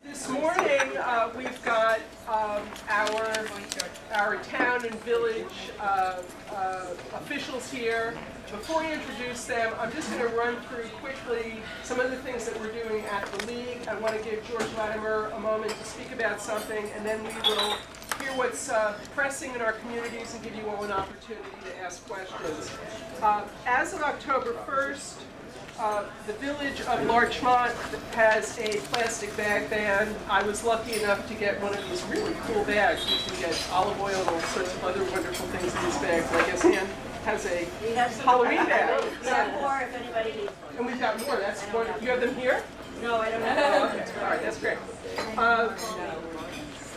This morning, we've got our town and village officials here. Before I introduce them, I'm just going to run through quickly some of the things that we're doing at the League. I want to give George Latimer a moment to speak about something, and then we will hear what's pressing in our communities and give you all an opportunity to ask questions. As of October 1st, the village of Larchmont has a plastic bag ban. I was lucky enough to get one of these really cool bags. You can get olive oil and all sorts of other wonderful things in these bags. And I guess Ann has a Halloween bag. We have more if anybody needs one. And we've got more. That's wonderful. You have them here? No, I don't have Oh, okay. All right, that's great.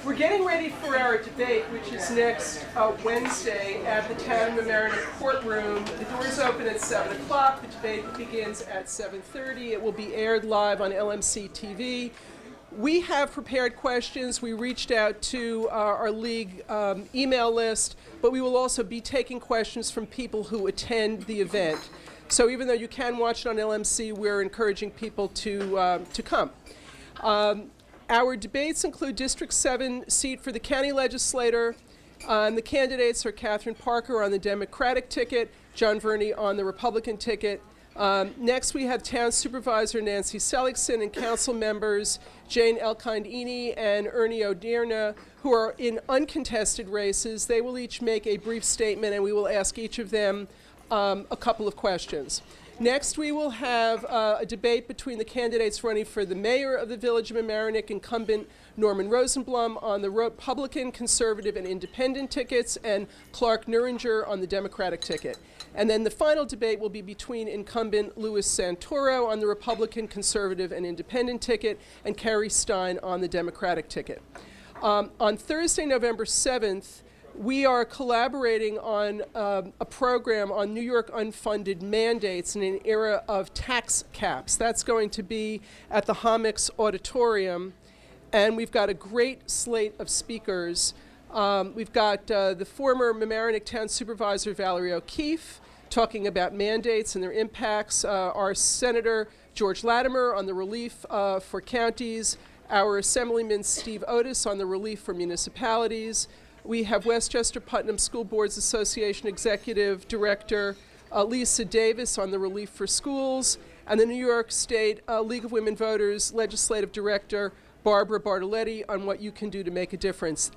We're getting ready for our debate, which is next Wednesday at the Town of Mamaroneck courtroom. The doors open at 7 o'clock. The debate begins at 7:30. It will be aired live on LMC-TV. We have prepared questions. We reached out to our league email list, but we will also be taking questions from people who attend the event. So even though you can watch it on LMC, we're encouraging people to come. Our debates include District 7 seat for the county legislator. The candidates are Catherine Parker on the Democratic ticket, John Verney on the Republican ticket. Next, we have Town Supervisor Nancy Seligson and council members Jane Elkind-Eny and Ernie O'Dearna, who are in uncontested races. They will each make a brief statement, and we will ask each of them a couple of questions. Next, we will have a debate between the candidates running for the mayor of the village of Mamaroneck, incumbent Norman Rosenblum on the Republican, Conservative, and Independent tickets, and Clark Nuringer on the Democratic ticket. And then the final debate will be between incumbent Louis Santoro on the Republican, Conservative, and Independent ticket, and Carrie Stein on the Democratic ticket. On Thursday, November 7th, we are collaborating on a program on New York unfunded mandates in an era of tax caps. That's going to be at the Homix Auditorium, and we've got a great slate of speakers. We've got the former Mamaroneck Town Supervisor Valerie O'Keefe talking about mandates and their impacts, our Senator George Latimer on the relief for counties, our Assemblyman Steve Otis on the relief for municipalities. We have Westchester Putnam School Boards Association Executive Director Lisa Davis on the relief for schools, and the New York State League of Women Voters Legislative Director Barbara Bartoletti on what you can do to make a difference.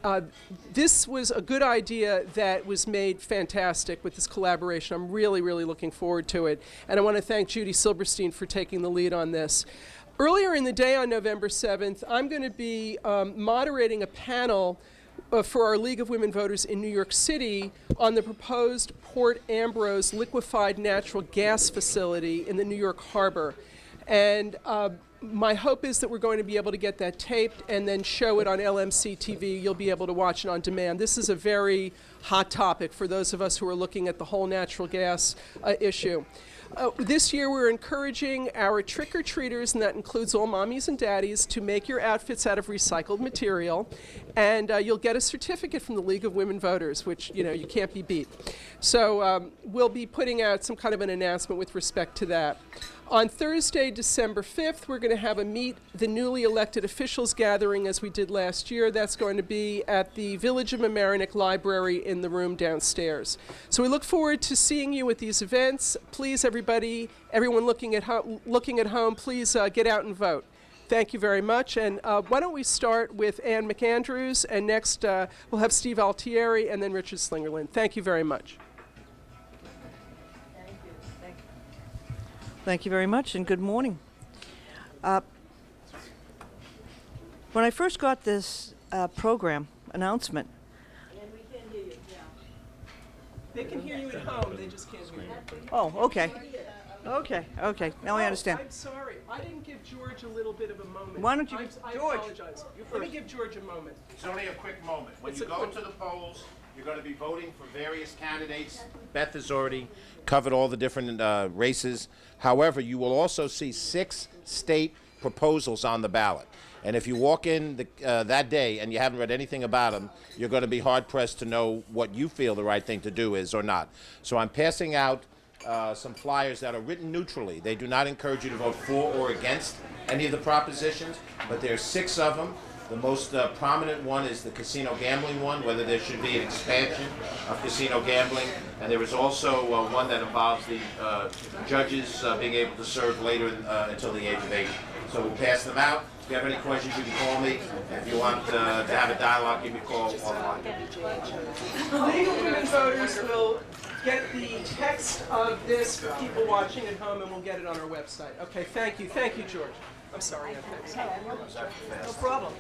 This was a good idea that was made fantastic with this collaboration. I'm really, really looking forward to it. And I want to thank Judy Silberstein for taking the lead on this. Earlier in the day on November 7th, I'm going to be moderating a panel for our League of Women Voters in New York City on the proposed Port Ambrose liquefied natural gas facility in the New York Harbor. And my hope is that we're going to be able to get that taped and then show it on LMC-TV. You'll be able to watch it on demand. This is a very hot topic for those of us who are looking at the whole natural gas issue. This year we're encouraging our trick-or-treaters, and that includes all mommies and daddies, to make your outfits out of recycled material, and you'll get a certificate from the League of Women Voters, which, you know, you can't be beat. So we'll be putting out some kind of an announcement with respect to that. On Thursday, December 5th, we're going to have a Meet the Newly Elected Officials gathering as we did last year. That's going to be at the Village of Mamaroneck Library in the room downstairs. So we look forward to seeing you at these events. Please, everybody, everyone looking at home, please get out and vote. Thank you very much. And why don't we start with Ann McAndrews, and next we'll have Steve Altieri and then Richard Slingerland. Thank you very much. Thank you very much, and good morning. When I first got this program announcement, And we can hear you, yeah. They can hear you at home, they just can't hear you. oh, okay, okay, now I understand. I'm sorry, I didn't give George a little bit of a moment. Why don't you, I George, apologize. you Let me first. give George a moment. It's only a quick moment. When It's you a go quick- to the polls, you're going to be voting for various candidates. Beth has already covered all the different races. However, you will also see 6 state proposals on the ballot. And if you walk in that day and you haven't read anything about them, you're going to be hard-pressed to know what you feel the right thing to do is or not. So I'm passing out some flyers that are written neutrally. They do not encourage you to vote for or against any of the propositions, but there are 6 of them. The most prominent one is the casino gambling one, whether there should be an expansion of casino gambling. And there is also one that involves the judges being able to serve later until the age of 80. So we'll pass them out. If you have any questions, you can call me. If you want to have a dialogue, give me a call offline. League of Women Voters will get the text of this for people watching at home, and we'll get it on our website. Okay, thank you. Thank you, George. I'm sorry, Ann, thanks. No problem.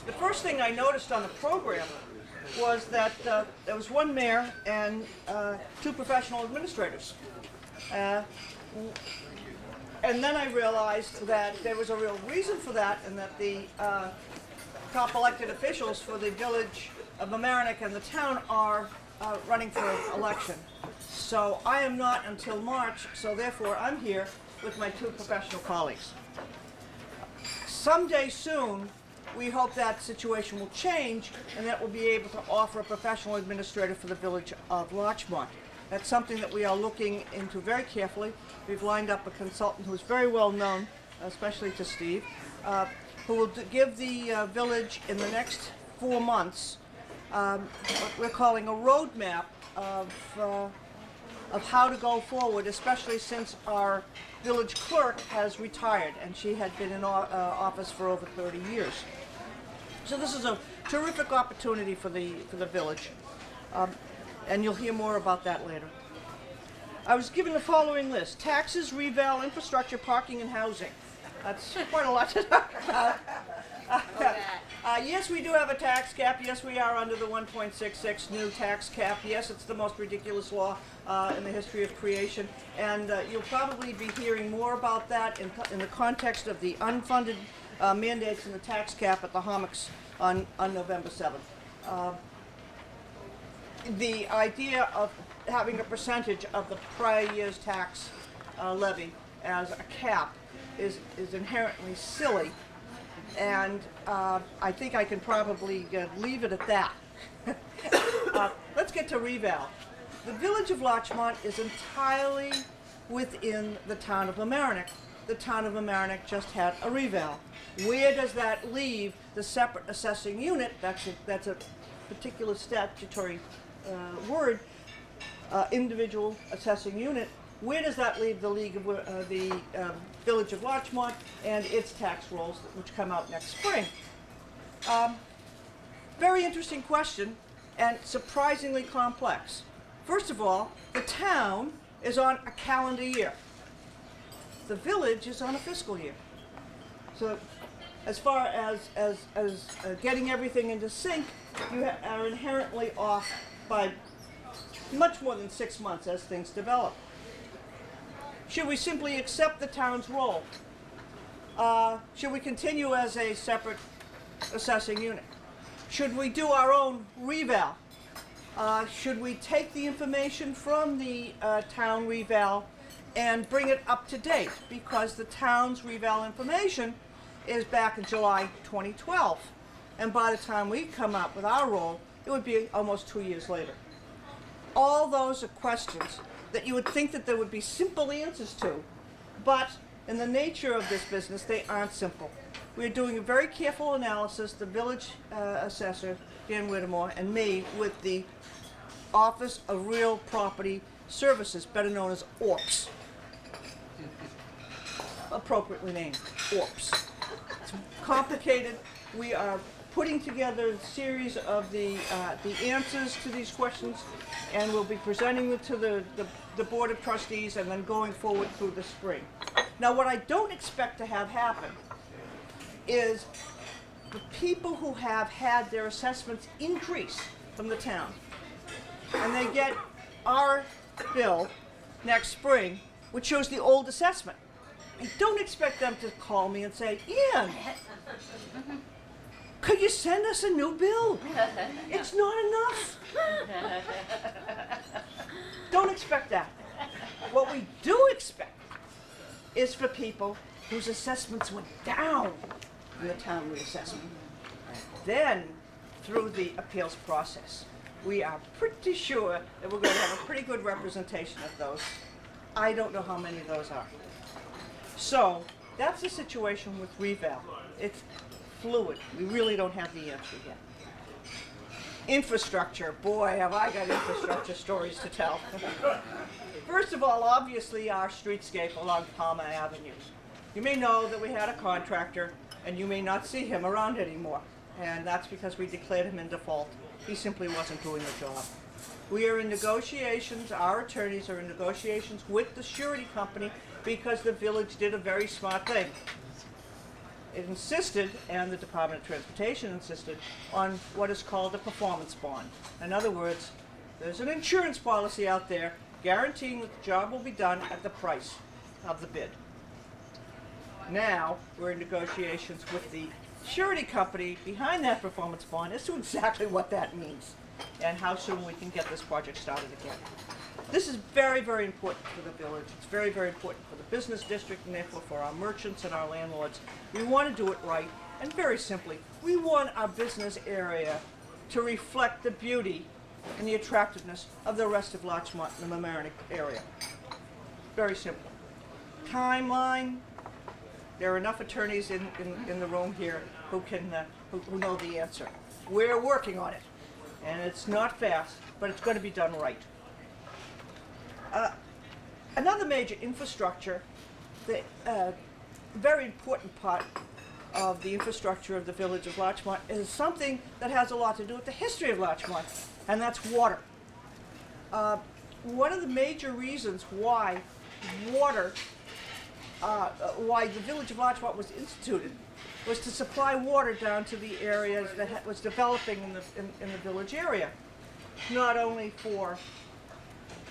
The first thing I noticed on the program was that there was one mayor and 2 professional administrators. And then I realized that there was a real reason for that, and that the top elected officials for the village of Mamaroneck and the town are running for election. So I am not until March, so therefore I'm here with my 2 professional colleagues. Someday soon, we hope that situation will change and that we'll be able to offer a professional administrator for the village of Larchmont. That's something that we are looking into very carefully. We've lined up a consultant who is very well known, especially to Steve, who will give the village in the next 4 months what we're calling a roadmap of how to go forward, especially since our village clerk has retired and she had been in office for over 30 years. So this is a terrific opportunity for the village, and you'll hear more about that later. I was given the following list: taxes, reval, infrastructure, parking, and housing. That's quite a lot to talk about. Yes, we do have a tax cap. Yes, we are under the 1.66 new tax cap. Yes, it's the most ridiculous law in the history of creation. And you'll probably be hearing more about that in the context of the unfunded mandates in the tax cap at the Homics on November 7th. The idea of having a percentage of the prior year's tax levy as a cap is inherently silly. And I think I can probably leave it at that. Let's get to reval. The village of Larchmont is entirely within the town of Mamaroneck. The town of Mamaroneck just had a reval. Where does that leave the separate assessing unit? That's a particular statutory word, individual assessing unit. Where does that leave the village of Larchmont and its tax rolls, which come out next spring? Very interesting question, and surprisingly complex. First of all, the town is on a calendar year. The village is on a fiscal year. So as far as getting everything into sync, you are inherently off by much more than 6 months as things develop. Should we simply accept the town's role? Should we continue as a separate assessing unit? Should we do our own reval? Should we take the information from the town reval and bring it up to date? Because the town's reval information is back in July 2012. And by the time we come up with our role, it would be almost 2 years later. All those are questions that you would think that there would be simple answers to, but in the nature of this business, they aren't simple. We're doing a very careful analysis, the village assessor, Dan Whittemore, and me, with the Office of Real Property Services, better known as ORPS. Appropriately named, ORPS. It's complicated. We are putting together a series of the answers to these questions, and we'll be presenting them to the Board of Trustees and then going forward through the spring. Now, what I don't expect to have happen is the people who have had their assessments increase from the town, and they get our bill next spring, which shows the old assessment. I don't expect them to call me and say, Ian, could you send us a new bill? It's not enough. Don't expect that. What we do expect is for people whose assessments went down in the town reassessment. Then through the appeals process. We are pretty sure that we're going to have a pretty good representation of those. I don't know how many of those are. So that's the situation with reval. It's fluid. We really don't have the answer yet. Infrastructure. Boy, have I got infrastructure stories to tell. First of all, obviously our streetscape along Palmer Avenue. You may know that we had a contractor, and you may not see him around anymore. And that's because we declared him in default. He simply wasn't doing the job. We are in negotiations, our attorneys are in negotiations with the surety company because the village did a very smart thing. It insisted, and the Department of Transportation insisted, on what is called a performance bond. In other words, there's an insurance policy out there guaranteeing that the job will be done at the price of the bid. Now, we're in negotiations with the surety company behind that performance bond as to exactly what that means and how soon we can get this project started again. This is very, very important for the village. It's very, very important for the business district and therefore for our merchants and our landlords. We want to do it right, and very simply, we want our business area to reflect the beauty and the attractiveness of the rest of Larchmont and the Mamaroneck area. Very simple. Timeline. There are enough attorneys in the room here who can who know the answer. We're working on it, and it's not fast, but it's going to be done right. Another major infrastructure, the very important part of the infrastructure of the village of Larchmont is something that has a lot to do with the history of Larchmont, and that's water. One of the major reasons why why the village of Larchmont was instituted was to supply water down to the areas that was developing in the village area, not only for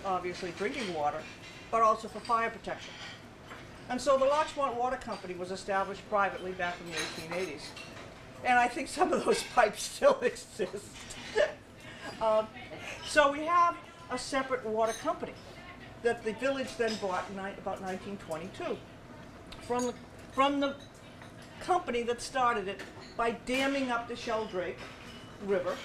obviously drinking water, but also for fire protection. And so the Larchmont Water Company was established privately back in the 1880s. And I think some of those pipes still exist. So we have a separate water company that the village then bought in about 1922 from the company that started it by damming up the Sheldrake River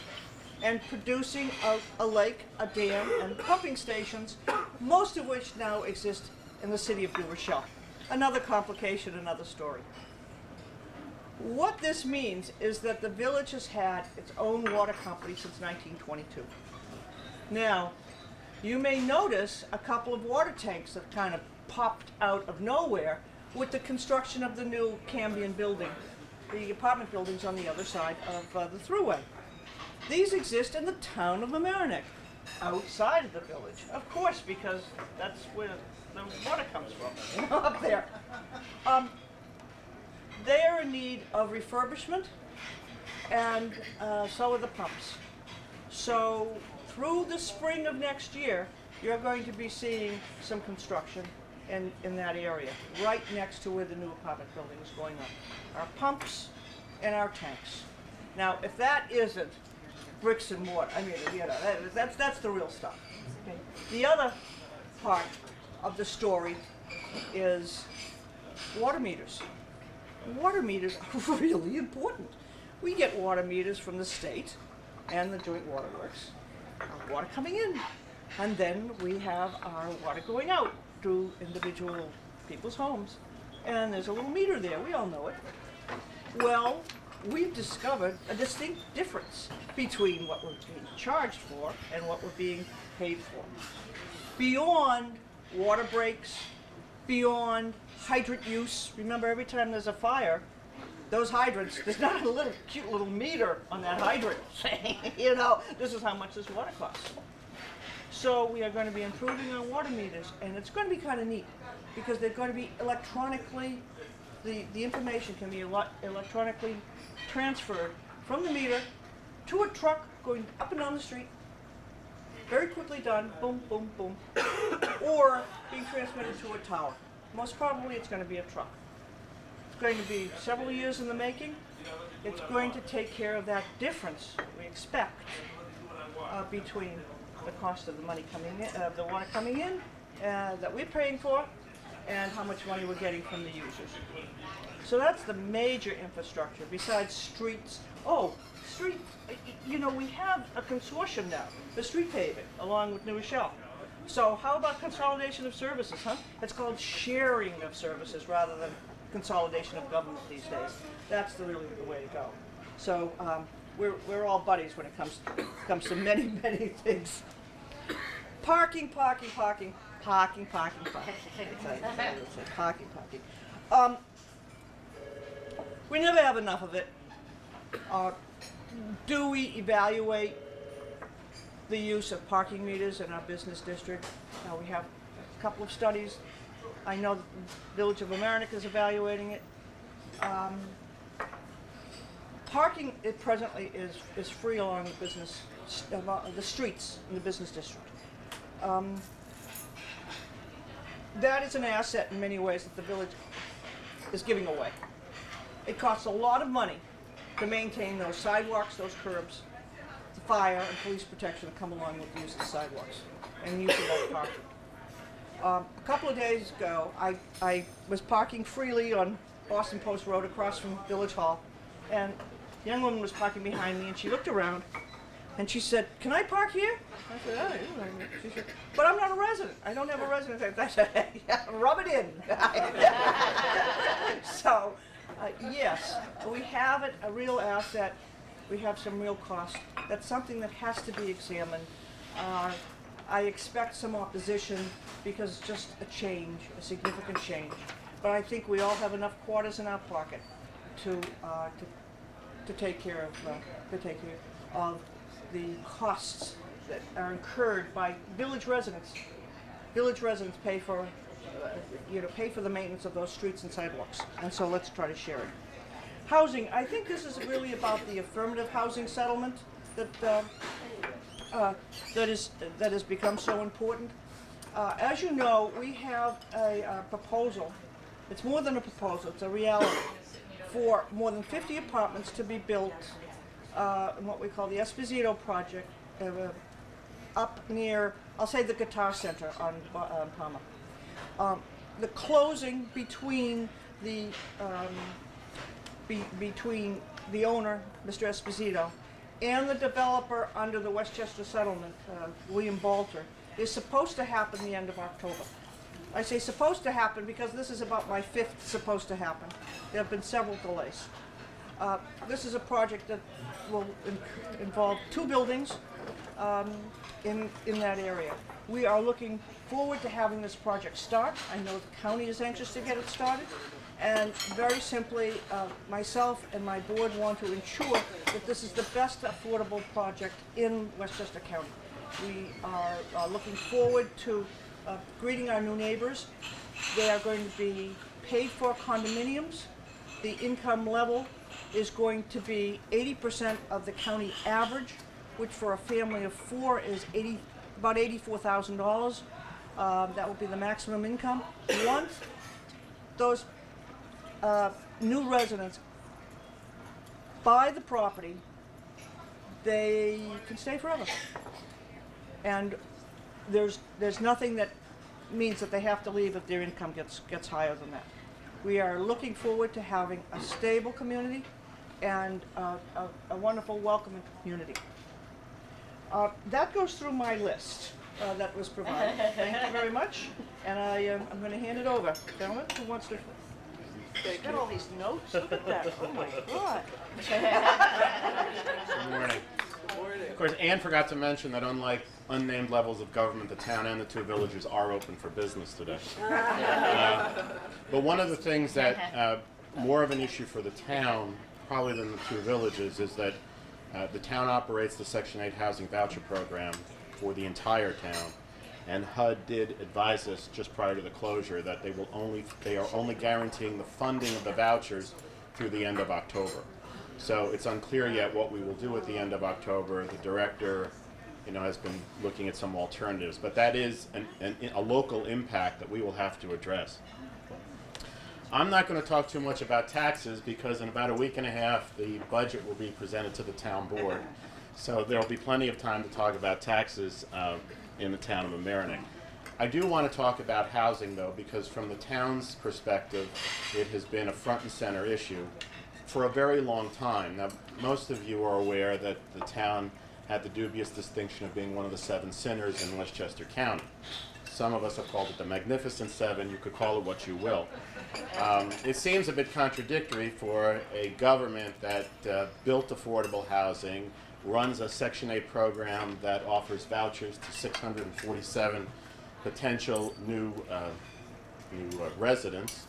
and producing a lake, a dam, and pumping stations, most of which now exist in the city of New Rochelle. Another complication, another story. What this means is that the village has had its own water company since 1922. Now, you may notice a couple of water tanks that kind of popped out of nowhere with the construction of the new Cambion building, the apartment buildings on the other side of the thruway. These exist in the town of Mamaroneck, outside of the village, of course, because that's where the water comes from, up there. They are in need of refurbishment, and so are the pumps. So through the spring of next year, you're going to be seeing some construction in that area, right next to where the new apartment building is going on. Our pumps and our tanks. Now, if that isn't bricks and mortar, I mean, you know, that's the real stuff. Okay. The other part of the story is water meters. Water meters are really important. We get water meters from the state and the Joint Water Works, our water coming in, and then we have our water going out through individual people's homes, and there's a little meter there. We all know it. Well, we've discovered a distinct difference between what we're being charged for and what we're being paid for. Beyond water breaks, beyond hydrant use. Remember, every time there's a fire, those hydrants, there's not a little cute little meter on that hydrant saying, you know, this is how much this water costs. So we are going to be improving our water meters, and it's going to be kind of neat because they're going to be electronically, the information can be electronically transferred from the meter to a truck going up and down the street. Very quickly done, boom, boom, boom, or being transmitted to a tower. Most probably it's going to be a truck. It's going to be several years in the making. It's going to take care of that difference we expect between the cost of the money coming in, the water coming in that we're paying for, and how much money we're getting from the users. So that's the major infrastructure, besides streets. Oh, street, you know, we have a consortium now, the street paving, along with New Rochelle. So how about consolidation of services, huh? It's called sharing of services rather than consolidation of government these days. That's really the way to go. So we're all buddies when it comes to many, many things. Parking. We never have enough of it. Do we evaluate the use of parking meters in our business district? We have a couple of studies. I know the Village of Mamaroneck is evaluating it. Parking it presently is free along the streets in the business district. That is an asset in many ways that the village is giving away. It costs a lot of money to maintain those sidewalks, those curbs, the fire and police protection that come along with the use of the sidewalks and use of that parking. A couple of days ago, I was parking freely on Boston Post Road across from Village Hall, and a young woman was parking behind me, and she looked around, and she said, "Can I park here?" I said, "Oh, yeah." She said, "But I'm not a resident. I don't have a residence." I said, "Yeah, rub it in." So, yes, we have a real asset. We have some real cost. That's something that has to be examined. I expect some opposition because it's just a change, a significant change. But I think we all have enough quarters in our pocket to take care of the costs that are incurred by village residents. Village residents pay for the maintenance of those streets and sidewalks, and so let's try to share it. Housing, I think this is really about the affirmative housing settlement that has become so important. As you know, we have a proposal. It's more than a proposal, it's a reality, for more than 50 apartments to be built in what we call the Esposito project up near, I'll say, the Guitar Center on Palmer. The closing between the owner, Mr. Esposito, and the developer under the Westchester settlement, William Balter, is supposed to happen the end of October. I say supposed to happen because this is about my 5th supposed to happen. There have been several delays. This is a project that will involve 2 buildings in that area. We are looking forward to having this project start. I know the county is anxious to get it started. And very simply, myself and my board want to ensure that this is the best affordable project in Westchester County. We are looking forward to greeting our new neighbors. They are going to be paid for condominiums. The income level is going to be 80% of the county average, which for a family of 4 is about $84,000. That will be the maximum income. Once those new residents buy the property, they can stay forever. And there's nothing that means that they have to leave if their income gets higher than that. We are looking forward to having a stable community and a wonderful, welcoming community. That goes through my list that was provided. Thank you very much. And I'm going to hand it over. Gentlemen, who wants to? Got all these notes. Look at that. Oh my God. Good morning. Of course, Ann forgot to mention that unlike unnamed levels of government, the town and the 2 villages are open for business today. But one of the things that more of an issue for the town, probably than the 2 villages, is that the town operates the Section 8 housing voucher program for the entire town. And HUD did advise us just prior to the closure that they are only guaranteeing the funding of the vouchers through the end of October. So it's unclear yet what we will do at the end of October. The director, has been looking at some alternatives, but that is a local impact that we will have to address. I'm not going to talk too much about taxes because in about a week and a half the budget will be presented to the town board. So there'll be plenty of time to talk about taxes in the town of Mamaroneck. I do want to talk about housing, though, because from the town's perspective, it has been a front and center issue for a very long time. Now, most of you are aware that the town had the dubious distinction of being one of the 7 sinners in Westchester County. Some of us have called it the Magnificent Seven. You could call it what you will. It seems a bit contradictory for a government that built affordable housing, runs a Section 8 program that offers vouchers to 647 potential new residents,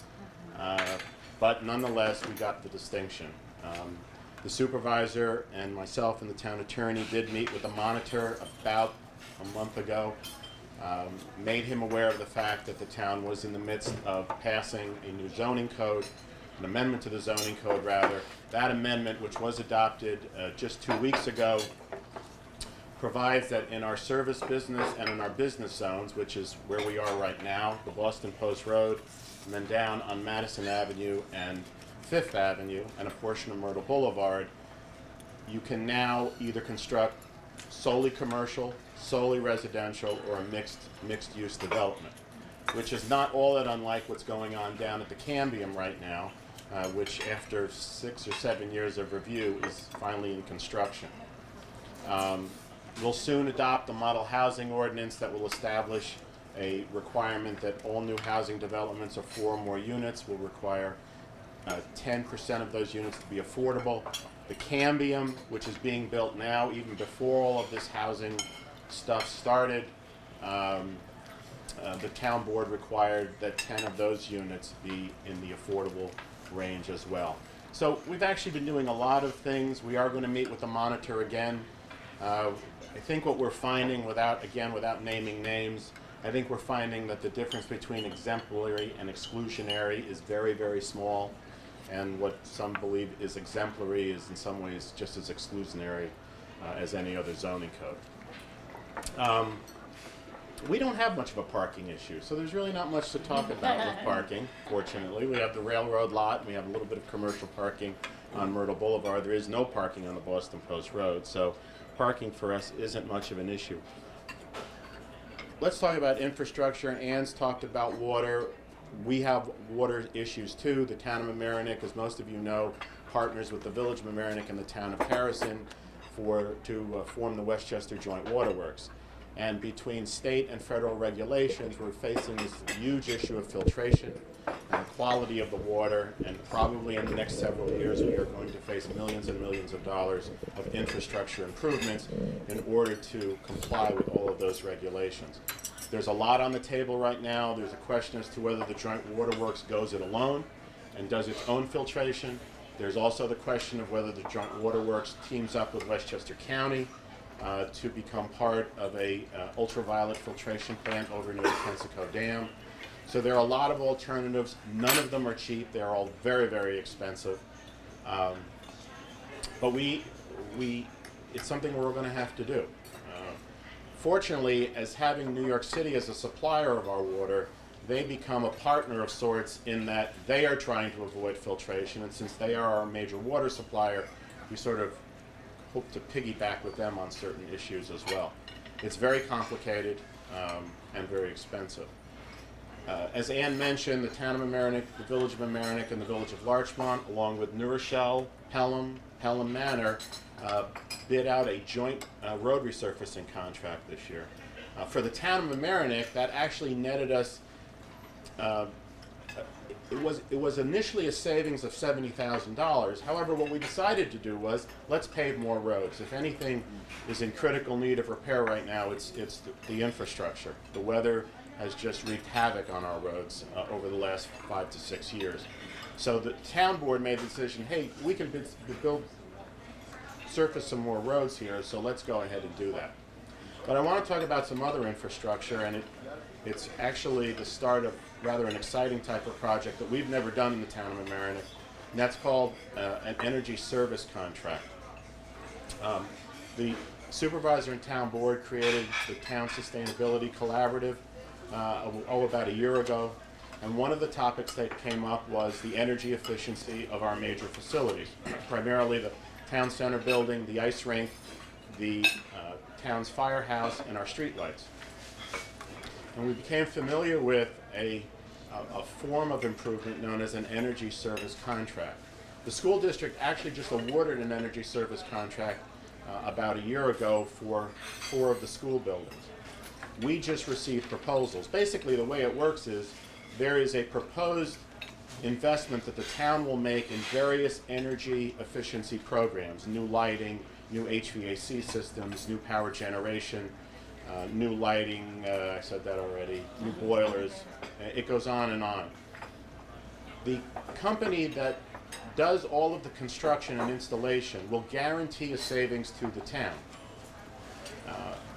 but nonetheless we got the distinction. The supervisor and myself and the town attorney did meet with the monitor about a month ago, made him aware of the fact that the town was in the midst of passing a new zoning code, an amendment to the zoning code rather. That amendment, which was adopted just 2 weeks ago, provides that in our service business and in our business zones, which is where we are right now, the Boston Post Road, and then down on Madison Avenue and Fifth Avenue and a portion of Myrtle Boulevard, you can now either construct solely commercial, solely residential, or a mixed use development, which is not all that unlike what's going on down at the Cambium right now, which after 6 or 7 years of review is finally in construction. We'll soon adopt a model housing ordinance that will establish a requirement that all new housing developments of 4 or more units will require 10% of those units to be affordable. The Cambium, which is being built now, even before all of this housing stuff started, the town board required that 10 of those units be in the affordable range as well. So we've actually been doing a lot of things. We are going to meet with the monitor again. I think what we're finding, without naming names, I think we're finding that the difference between exemplary and exclusionary is very, very small, and what some believe is exemplary is in some ways just as exclusionary as any other zoning code. We don't have much of a parking issue, so there's really not much to talk about with parking, fortunately. We have the railroad lot, and we have a little bit of commercial parking on Myrtle Boulevard. There is no parking on the Boston Post Road, so parking for us isn't much of an issue. Let's talk about infrastructure. Ann's talked about water. We have water issues too. The town of Mamaroneck, as most of you know, partners with the village of Mamaroneck and the town of Harrison to form the Westchester Joint Waterworks. And between state and federal regulations, we're facing this huge issue of filtration and quality of the water, and probably in the next several years we are going to face millions and millions of dollars of infrastructure improvements in order to comply with all of those regulations. There's a lot on the table right now. There's a question as to whether the Joint Waterworks goes it alone and does its own filtration. There's also the question of whether the Joint Waterworks teams up with Westchester County to become part of a ultraviolet filtration plant over near the Pensacola Dam. So there are a lot of alternatives. None of them are cheap. They're all very, very expensive. But it's something we're going to have to do. Fortunately, as having New York City as a supplier of our water, they become a partner of sorts in that they are trying to avoid filtration, and since they are our major water supplier, we sort of hope to piggyback with them on certain issues as well. It's very complicated and very expensive. As Ann mentioned, the town of Mamaroneck, the village of Mamaroneck, and the village of Larchmont, along with New Rochelle, Pelham Manor, bid out a joint road resurfacing contract this year. For the town of Mamaroneck, that actually netted us, it was initially a savings of $70,000. However, what we decided to do was, let's pave more roads. If anything is in critical need of repair right now, it's the infrastructure. The weather has just wreaked havoc on our roads over the last 5 to 6 years. So the town board made the decision, hey, we can surface some more roads here, so let's go ahead and do that. But I want to talk about some other infrastructure, and it's actually the start of rather an exciting type of project that we've never done in the town of Mamaroneck, and that's called an energy service contract. The supervisor and town board created the Town Sustainability Collaborative about a year ago, and one of the topics that came up was the energy efficiency of our major facilities, primarily the town center building, the ice rink, the town's firehouse, and our streetlights. and we became familiar with a form of improvement known as an energy service contract. The school district actually just awarded an energy service contract about a year ago for 4 of the school buildings. We just received proposals. Basically, the way it works is there is a proposed investment that the town will make in various energy efficiency programs, new lighting, new HVAC systems, new power generation, new lighting, I said that already, new boilers, it goes on and on. The company that does all of the construction and installation will guarantee a savings to the town.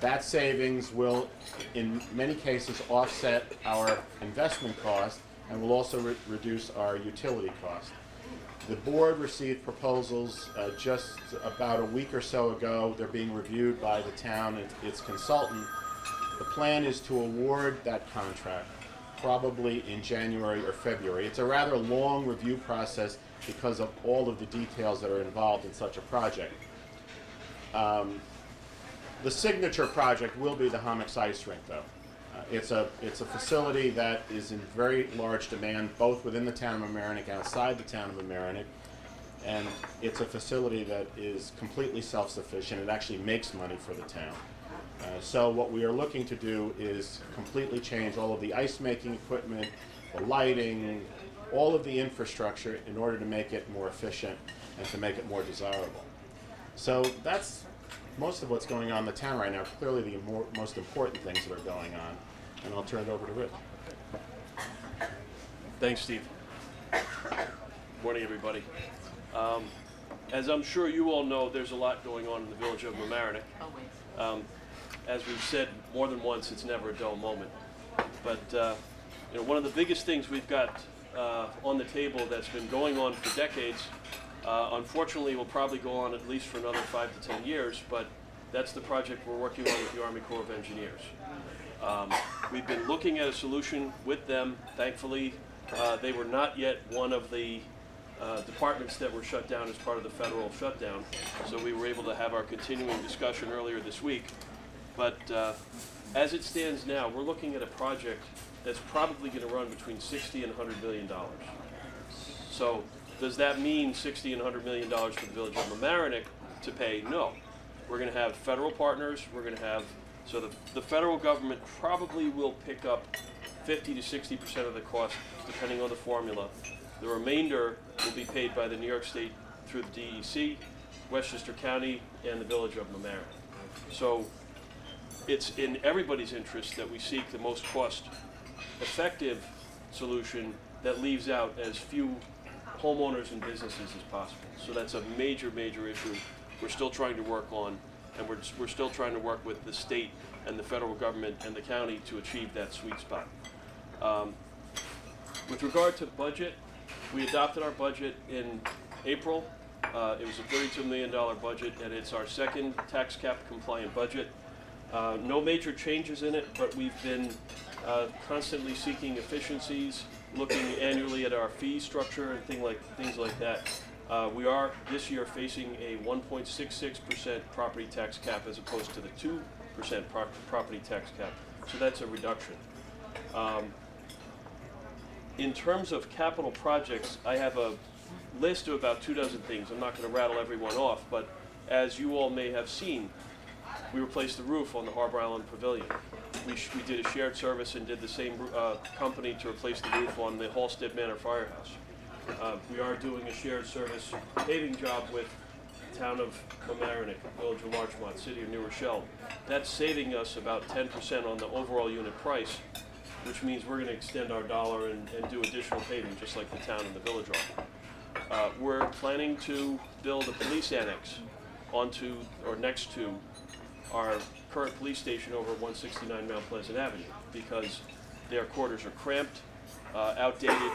That savings will, in many cases, offset our investment cost and will also reduce our utility cost. The board received proposals just about a week or so ago. They're being reviewed by the town and its consultant. The plan is to award that contract probably in January or February. It's a rather long review process because of all of the details that are involved in such a project. The signature project will be the Hommocks Ice Rink, though. It's a facility that is in very large demand, both within the town of Mamaroneck and outside the town of Mamaroneck. And it's a facility that is completely self-sufficient. It actually makes money for the town. So what we are looking to do is completely change all of the ice-making equipment, the lighting, all of the infrastructure in order to make it more efficient and to make it more desirable. So that's most of what's going on in the town right now, clearly the most important things that are going on. And I'll turn it over to Rich. Thanks, Steve. Morning, everybody. As I'm sure you all know, there's a lot going on in the village of Mamaroneck. As we've said more than once, it's never a dull moment. But one of the biggest things we've got on the table that's been going on for decades, unfortunately will probably go on at least for another 5 to 10 years, but that's the project we're working on with the Army Corps of Engineers. We've been looking at a solution with them. Thankfully, they were not yet one of the departments that were shut down as part of the federal shutdown, so we were able to have our continuing discussion earlier this week. But as it stands now, we're looking at a project that's probably going to run between $60 and $100 million. So does that mean $60 and $100 million for the village of Mamaroneck to pay? No. We're going to have federal partners. We're going to have, so the federal government probably will pick up 50 to 60% of the cost, depending on the formula. The remainder will be paid by the New York State through the DEC, Westchester County, and the village of Mamaroneck. So it's in everybody's interest that we seek the most cost-effective solution that leaves out as few homeowners and businesses as possible. So that's a major, major issue we're still trying to work on, and we're still trying to work with the state and the federal government and the county to achieve that sweet spot. With regard to budget, we adopted our budget in April. It was a $32 million budget, and it's our second tax cap compliant budget. No major changes in it, but we've been constantly seeking efficiencies, looking annually at our fee structure and things like that. We are this year facing a 1.66% property tax cap as opposed to the 2% property tax cap, so that's a reduction. In terms of capital projects, I have a list of about 24 things. I'm not going to rattle everyone off, but as you all may have seen, we replaced the roof on the Harbor Island Pavilion. We did a shared service and did the same company to replace the roof on the Halstead Manor Firehouse. We are doing a shared service paving job with the town of Mamaroneck, village of Larchmont, city of New Rochelle. That's saving us about 10% on the overall unit price, which means we're going to extend our dollar and do additional paving, just like the town and the village are. We're planning to build a police annex onto or next to our current police station over at 169 Mount Pleasant Avenue, because their quarters are cramped, outdated.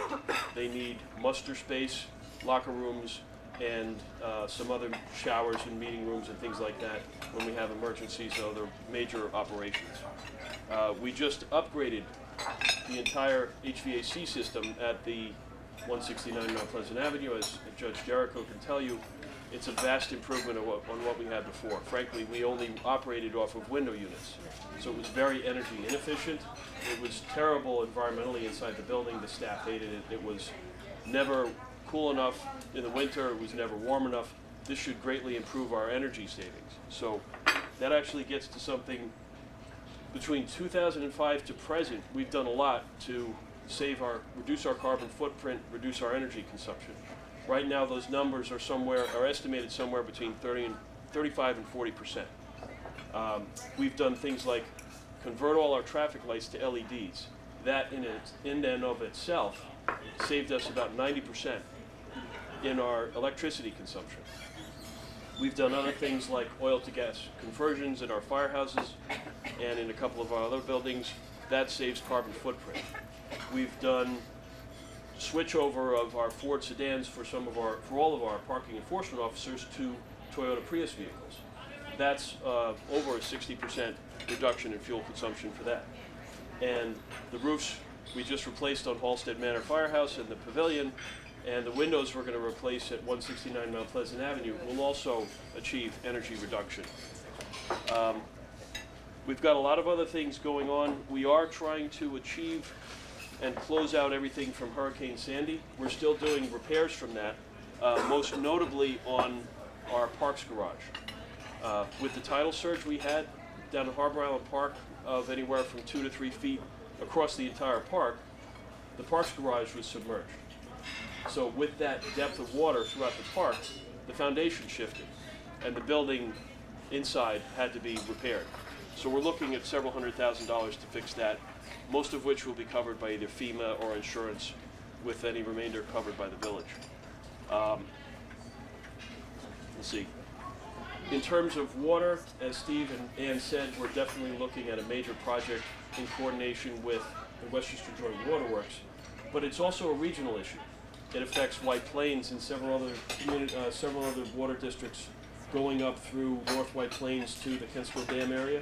They need muster space, locker rooms, and some other showers and meeting rooms and things like that when we have emergencies or other major operations. We just upgraded the entire HVAC system at the 169 Mount Pleasant Avenue. As Judge Jericho can tell you, It's a vast improvement on what we had before. Frankly, we only operated off of window units, so it was very energy inefficient. It was terrible environmentally inside the building. The staff hated it. It was never cool enough in the winter. It was never warm enough. This should greatly improve our energy savings. So that actually gets to something between 2005 to present. We've done a lot to reduce our carbon footprint, reduce our energy consumption. Right now, those numbers are estimated somewhere between 35 and 40%. We've done things like convert all our traffic lights to LEDs. That in and of itself saved us about 90% in our electricity consumption. We've done other things like oil to gas conversions in our firehouses and in a couple of our other buildings. That saves carbon footprint. We've done switchover of our Ford sedans for all of our parking enforcement officers to Toyota Prius vehicles. That's over a 60% reduction in fuel consumption for that. And the roofs we just replaced on Halstead Manor Firehouse and the Pavilion, and the windows we're going to replace at 169 Mount Pleasant Avenue will also achieve energy reduction. We've got a lot of other things going on. We are trying to achieve and close out everything from Hurricane Sandy. We're still doing repairs from that, most notably on our Parks garage. With the tidal surge we had down at Harbor Island Park of anywhere from 2 to 3 feet across the entire park, the Parks garage was submerged. So with that depth of water throughout the park, the foundation shifted, and the building inside had to be repaired. So we're looking at several $100,000 to fix that, most of which will be covered by either FEMA or insurance, with any remainder covered by the village. Let's see. In terms of water, as Steve and Ann said, we're definitely looking at a major project in coordination with the Westchester Joint Waterworks, but it's also a regional issue. It affects White Plains and several other water districts going up through North White Plains to the Kensico Dam area.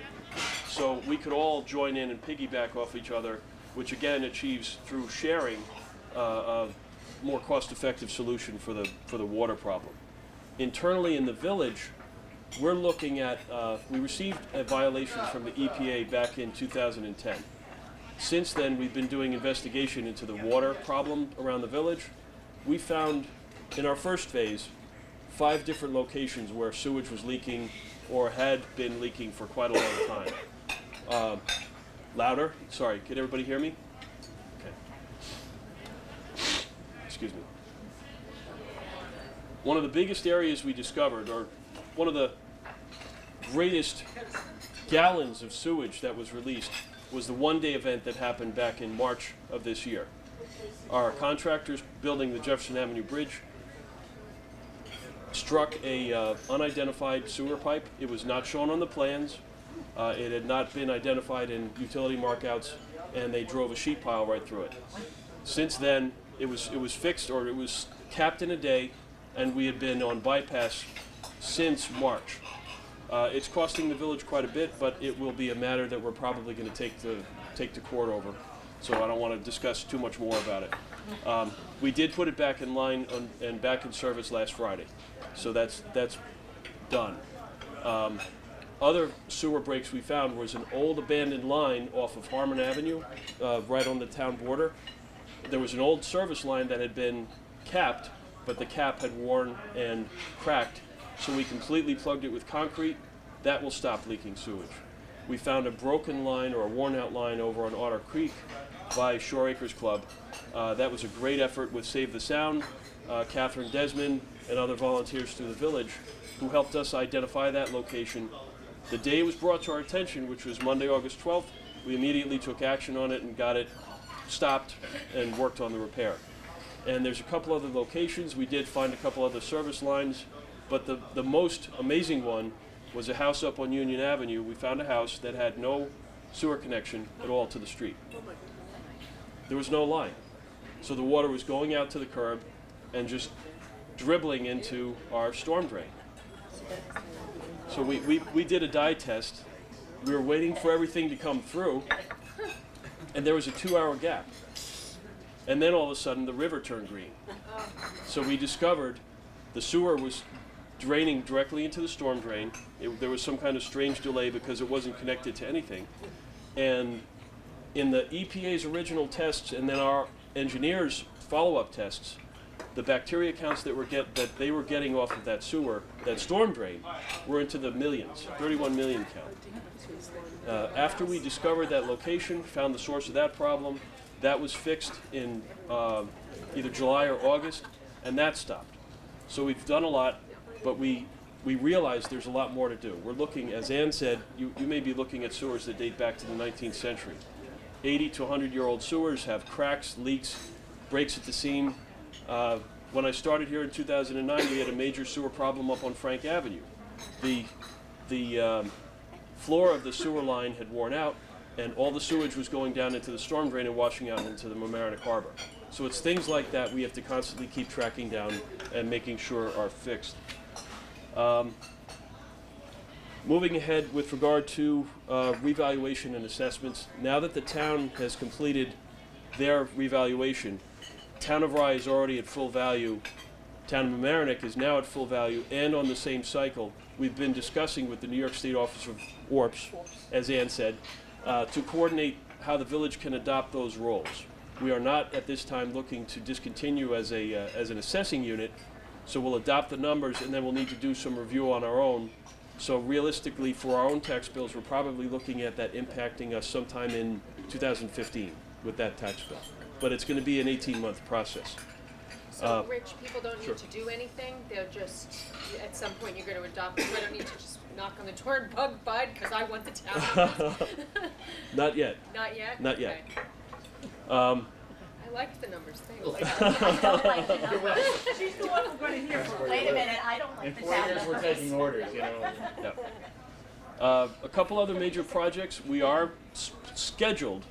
So we could all join in and piggyback off each other, which again achieves, through sharing, a more cost-effective solution for the water problem. Internally in the village, we're looking at, we received a violation from the EPA back in 2010. Since then, we've been doing investigation into the water problem around the village. We found, in our first phase, 5 different locations where sewage was leaking or had been leaking for quite a long time. Louder? Sorry, can everybody hear me? Okay. Excuse me. One of the biggest areas we discovered, or one of the greatest gallons of sewage that was released, was the one-day event that happened back in March of this year. Our contractors building the Jefferson Avenue Bridge struck a unidentified sewer pipe. It was not shown on the plans. It had not been identified in utility markouts, and they drove a sheet pile right through it. Since then, it was fixed, or it was capped in a day, and we had been on bypass since March. It's costing the village quite a bit, but it will be a matter that we're probably going to take to court over. So I don't want to discuss too much more about it. We did put it back in line and back in service last Friday, so that's done. Other sewer breaks we found was an old abandoned line off of Harmon Avenue, right on the town border. There was an old service line that had been capped, but the cap had worn and cracked, so we completely plugged it with concrete. That will stop leaking sewage. We found a broken line, or a worn out line, over on Otter Creek by Shore Acres Club. That was a great effort with Save the Sound, Catherine Desmond, and other volunteers through the village who helped us identify that location. The day it was brought to our attention, which was Monday, August 12th, we immediately took action on it and got it stopped and worked on the repair. And there's a couple other locations. We did find a couple other service lines, but the most amazing one was a house up on Union Avenue. We found a house that had no sewer connection at all to the street. There was no line. So the water was going out to the curb and just dribbling into our storm drain. So we did a dye test. We were waiting for everything to come through, and there was a 2-hour gap. And then all of a sudden the river turned green. So we discovered the sewer was draining directly into the storm drain. There was some kind of strange delay because it wasn't connected to anything. And in the EPA's original tests and then our engineers' follow-up tests, the bacteria counts that they were getting off of that sewer, that storm drain, were into the millions, 31 million count. After we discovered that location, found the source of that problem, that was fixed in either July or August, and that stopped. So we've done a lot, but we realize there's a lot more to do. We're looking, as Ann said, you may be looking at sewers that date back to the 19th century. 80 to 100-year-old sewers have cracks, leaks, breaks at the seam. When I started here in 2009, we had a major sewer problem up on Frank Avenue. The floor of the sewer line had worn out, and all the sewage was going down into the storm drain and washing out into the Mamaroneck Harbor. So it's things like that we have to constantly keep tracking down and making sure are fixed. Moving ahead with regard to revaluation and assessments, now that the town has completed their revaluation, Town of Rye is already at full value. Town of Mamaroneck is now at full value and on the same cycle. We've been discussing with the New York State Office of ORPS, as Ann said, to coordinate how the village can adopt those roles. We are not at this time looking to discontinue as an assessing unit, so we'll adopt the numbers and then we'll need to do some review on our own. So realistically, for our own tax bills, we're probably looking at that impacting us sometime in 2015 with that tax bill. But it's going to be an 18-month process. So rich people don't need sure. to do anything. They'll just, at some point, you're going to adopt it. I don't need to just knock on the door and bug Bud because I want the town. Not yet. Not yet? Not yet. Okay. I liked the numbers. Thanks. I don't like the numbers. She's the one we're going to hear from. Wait a minute, I don't like In the 4 years, we're taking orders, you know. Yeah. A couple other major projects. We are scheduled.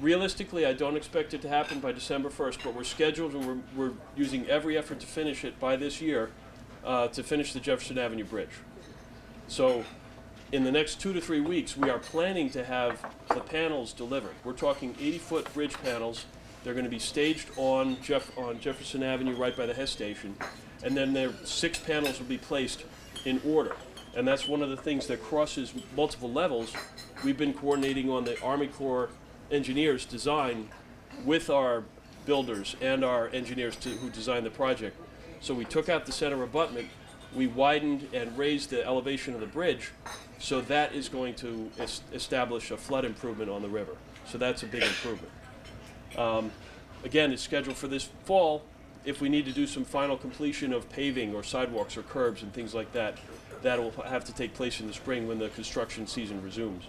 Realistically, I don't expect it to happen by December 1st, but we're scheduled and we're using every effort to finish it by this year to finish the Jefferson Avenue Bridge. So in the next 2 to 3 weeks, we are planning to have the panels delivered. We're talking 80-foot bridge panels. They're going to be staged on Jefferson Avenue right by the Hess station, and then 6 panels will be placed in order. And that's one of the things that crosses multiple levels. We've been coordinating on the Army Corps engineers' design with our builders and our engineers who designed the project. So we took out the center abutment, we widened and raised the elevation of the bridge, so that is going to establish a flood improvement on the river. So that's a big improvement. Again, it's scheduled for this fall. If we need to do some final completion of paving or sidewalks or curbs and things like that, that will have to take place in the spring when the construction season resumes.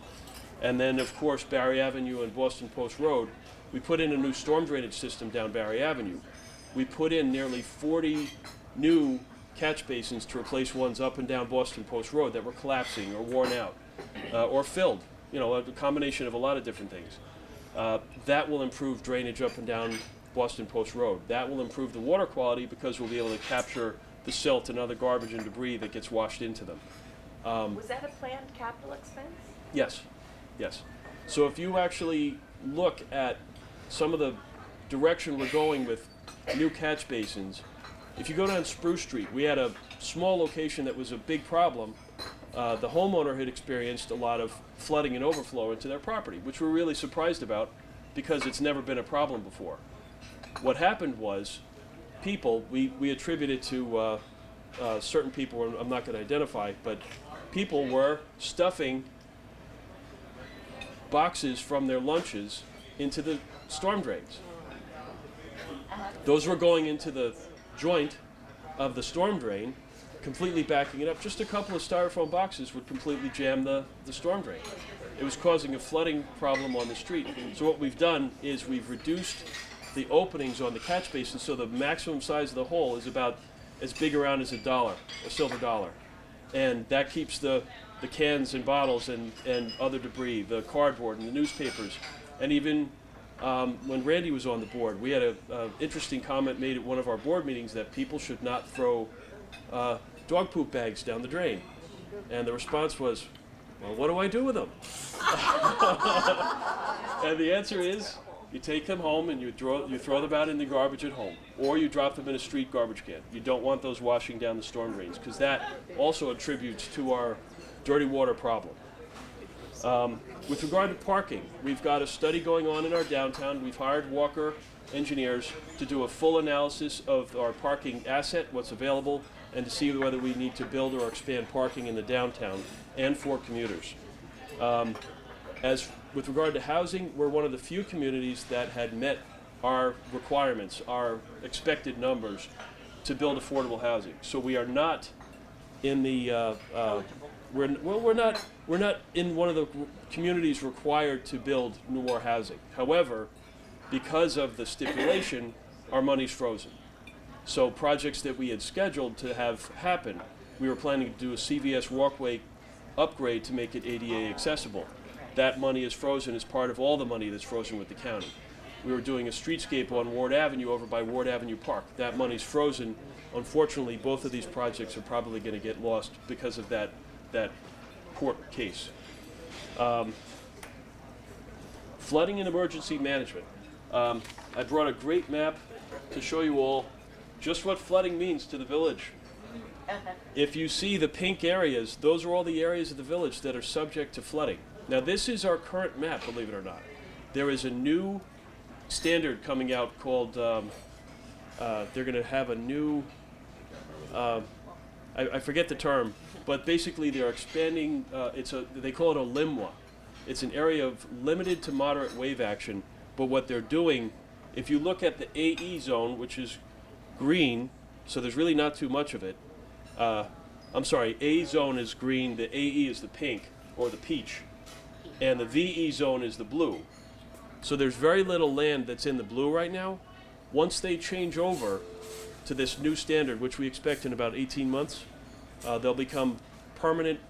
And then, of course, Barry Avenue and Boston Post Road, we put in a new storm drainage system down Barry Avenue. We put in nearly 40 new catch basins to replace ones up and down Boston Post Road that were collapsing or worn out or filled, a combination of a lot of different things. That will improve drainage up and down Boston Post Road. That will improve the water quality because we'll be able to capture the silt and other garbage and debris that gets washed into them. Was that a planned capital expense? Yes, yes. So if you actually look at some of the direction we're going with new catch basins, if you go down Spruce Street, we had a small location that was a big problem. The homeowner had experienced a lot of flooding and overflow into their property, which we're really surprised about because it's never been a problem before. What happened was people, we attribute it to certain people I'm not going to identify, but people were stuffing boxes from their lunches into the storm drains. Those were going into the joint of the storm drain, completely backing it up. Just a couple of styrofoam boxes would completely jam the storm drain. It was causing a flooding problem on the street. So what we've done is we've reduced the openings on the catch basin so the maximum size of the hole is about as big around as a silver dollar. And that keeps the cans and bottles and other debris, the cardboard and the newspapers. And even when Randy was on the board, we had an interesting comment made at one of our board meetings that people should not throw dog poop bags down the drain. And the response was, well, what do I do with them? And the answer is, You take them home and you throw them out in the garbage at home, or you drop them in a street garbage can. You don't want those washing down the storm drains, because that also attributes to our dirty water problem. With regard to parking, we've got a study going on in our downtown. We've hired Walker engineers to do a full analysis of our parking asset, what's available, and to see whether we need to build or expand parking in the downtown and for commuters. As with regard to housing, we're one of the few communities that had met our requirements, our expected numbers to build affordable housing. So we are not in the we're not in one of the communities required to build more housing. However, because of the stipulation, our money's frozen. So projects that we had scheduled to have happen, we were planning to do a CVS walkway upgrade to make it ADA accessible. That money is frozen as part of all the money that's frozen with the county. We were doing a streetscape on Ward Avenue over by Ward Avenue Park. That money's frozen. Unfortunately, both of these projects are probably going to get lost because of that court case. Flooding and emergency management. I brought a great map to show you all just what flooding means to the village. If you see the pink areas, those are all the areas of the village that are subject to flooding. Now this is our current map, believe it or not. There is a new standard coming out called, they're going to have a new, I forget the term, but basically they're expanding, they call it a LMWA. It's an area of limited to moderate wave action, but what they're doing, if you look at the AE zone, which is green, so there's really not too much of it. I'm sorry, A zone is green, the AE is the pink, or the peach, and the VE zone is the blue. So there's very little land that's in the blue right now. Once they change over to this new standard, which we expect in about 18 months, they'll become permanent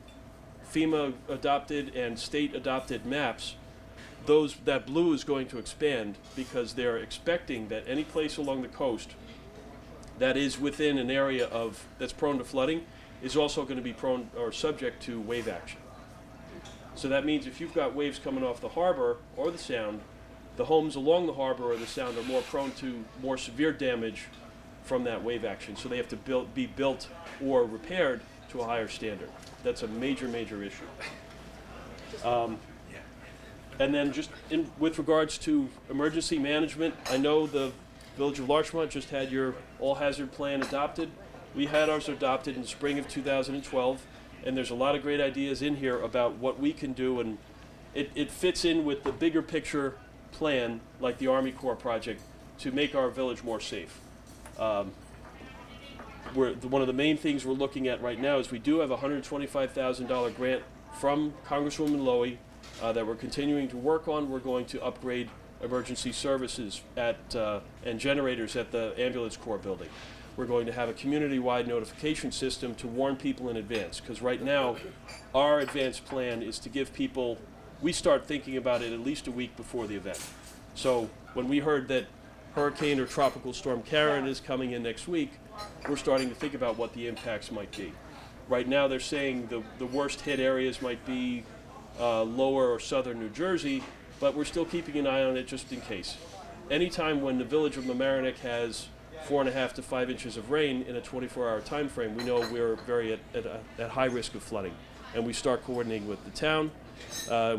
FEMA adopted and state adopted maps. That blue is going to expand because they're expecting that any place along the coast that is within an area that's prone to flooding is also going to be prone or subject to wave action. So that means if you've got waves coming off the harbor or the sound, the homes along the harbor or the sound are more prone to more severe damage from that wave action. So they have to be built or repaired to a higher standard. That's a major, major issue. And then just with regards to emergency management, I know the Village of Larchmont just had your all-hazard plan adopted. We had ours adopted in the spring of 2012, and there's a lot of great ideas in here about what we can do, and it fits in with the bigger picture plan, like the Army Corps project, to make our village more safe. One of the main things we're looking at right now is we do have a $125,000 grant from Congresswoman Lowy that we're continuing to work on. We're going to upgrade emergency services and generators at the Ambulance Corps building. We're going to have a community-wide notification system to warn people in advance, because right now our advance plan is to give people, we start thinking about it at least a week before the event. So when we heard that Hurricane or Tropical Storm Karen is coming in next week, we're starting to think about what the impacts might be. Right now they're saying the worst hit areas might be lower or southern New Jersey, but we're still keeping an eye on it just in case. Anytime when the Village of Mamaroneck has 4.5 to 5 inches of rain in a 24-hour time frame, we know we're very at high risk of flooding, and we start coordinating with the town.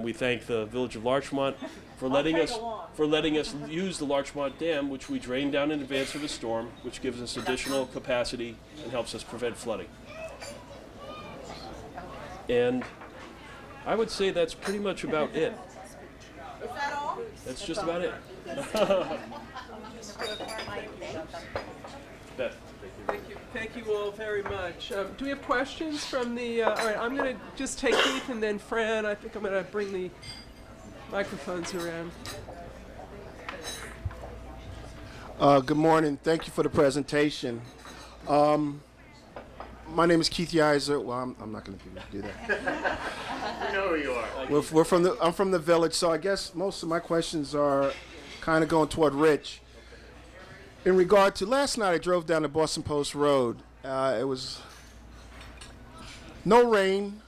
We thank the Village of Larchmont for letting us use the Larchmont Dam, which we drain down in advance of a storm, which gives us additional capacity and helps us prevent flooding. And I would say that's pretty much about it. Is that all? That's just about it. Beth. Thank you all very much. Do we have questions from the, all right, I'm going to just take Keith and then Fran. I think I'm going to bring the microphones around. Good morning. Thank you for the presentation. My name is Keith Yiser. Well, I'm not going to do that. We know who you are. I'm from the village, so I guess most of my questions are kind of going toward Rich. In regard to last night, I drove down the Boston Post Road. It was no rain,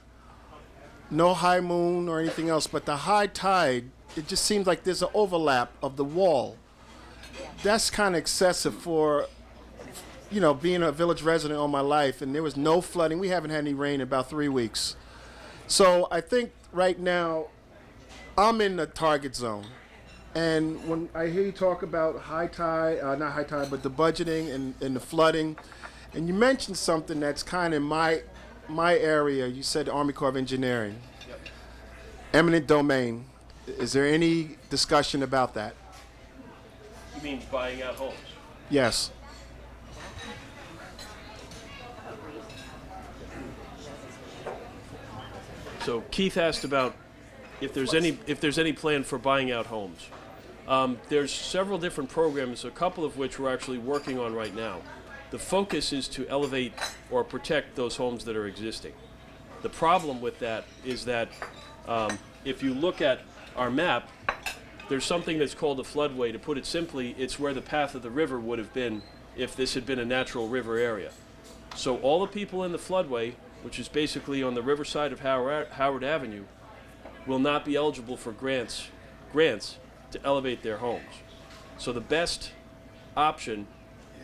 no high moon or anything else, but the high tide it just seems like there's an overlap of the wall. That's kind of excessive for, being a village resident all my life, and there was no flooding. We haven't had any rain in about 3 weeks. So I think right now I'm in the target zone. And when I hear you talk about high tide, not high tide, but the budgeting and the flooding, and you mentioned something that's kind of my area. You said the Army Corps of Engineering. Yep. Eminent domain. Is there any discussion about that? You mean buying out homes? Yes. So Keith asked about if there's any plan for buying out homes. There's several different programs, a couple of which we're actually working on right now. The focus is to elevate or protect those homes that are existing. The problem with that is that if you look at our map, there's something that's called a floodway. To put it simply, it's where the path of the river would have been if this had been a natural river area. So all the people in the floodway, which is basically on the riverside of Howard Avenue, will not be eligible for grants to elevate their homes. So the best option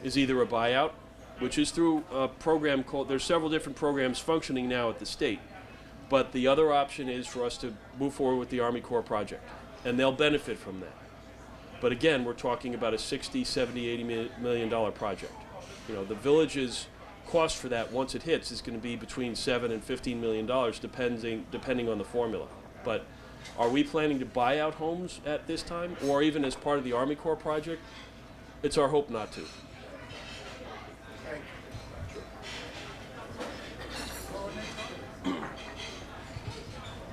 is either a buyout, which is through a program called, there's several different programs functioning now at the state, but the other option is for us to move forward with the Army Corps project, and they'll benefit from that. But again, we're talking about a $60, $70, $80 million project. The village's cost for that, once it hits, is going to be between $7 and $15 million, depending on the formula. But are we planning to buy out homes at this time, or even as part of the Army Corps project? It's our hope not to.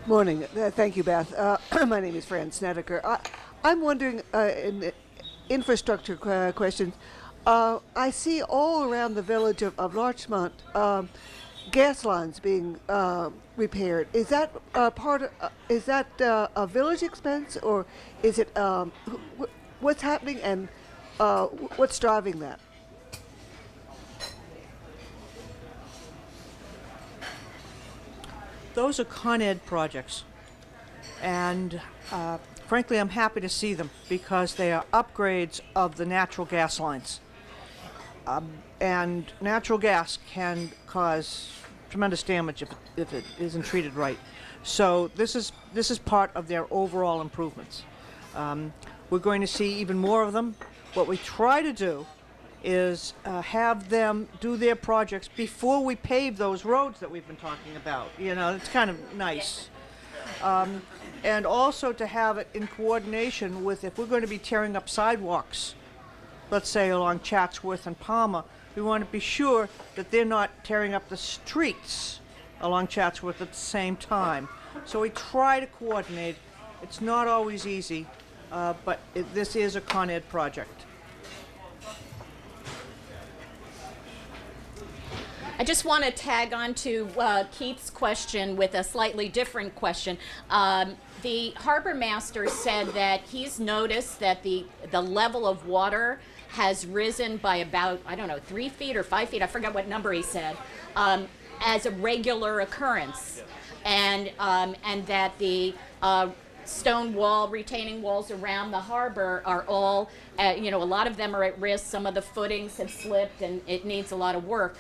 Morning. Thank you, Beth. My name is Fran Snedeker. I'm wondering, in the infrastructure questions, I see all around the village of Larchmont gas lines being repaired. Is that a village expense, or is it what's happening, and what's driving that? Those are Con Ed projects, and frankly, I'm happy to see them because they are upgrades of the natural gas lines. And natural gas can cause tremendous damage if it isn't treated right. So this is part of their overall improvements. We're going to see even more of them. What we try to do is have them do their projects before we pave those roads that we've been talking about. It's kind of nice. And also to have it in coordination with, if we're going to be tearing up sidewalks, let's say along Chatsworth and Palmer, we want to be sure that they're not tearing up the streets along Chatsworth at the same time. So we try to coordinate. It's not always easy, but this is a Con Ed project. I just want to tag on to Keith's question with a slightly different question. The harbor master said that he's noticed that the level of water has risen by about, 3 feet or 5 feet, I forget what number he said, as a regular occurrence. And that the stone wall, retaining walls around the harbor are all, a lot of them are at risk. Some of the footings have slipped and it needs a lot of work.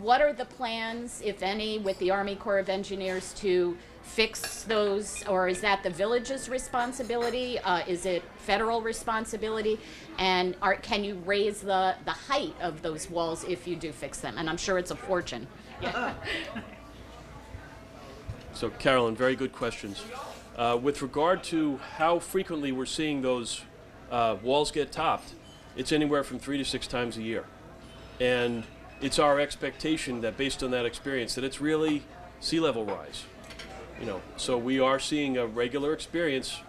What are the plans, if any, with the Army Corps of Engineers to fix those, or is that the village's responsibility? Is it federal responsibility? And can you raise the height of those walls if you do fix them? And I'm sure it's a fortune. Yeah. So, Carolyn, very good questions. With regard to how frequently we're seeing those walls get topped, it's anywhere from 3 to 6 times a year. And it's our expectation that, based on that experience, that it's really sea level rise. So we are seeing a regular experience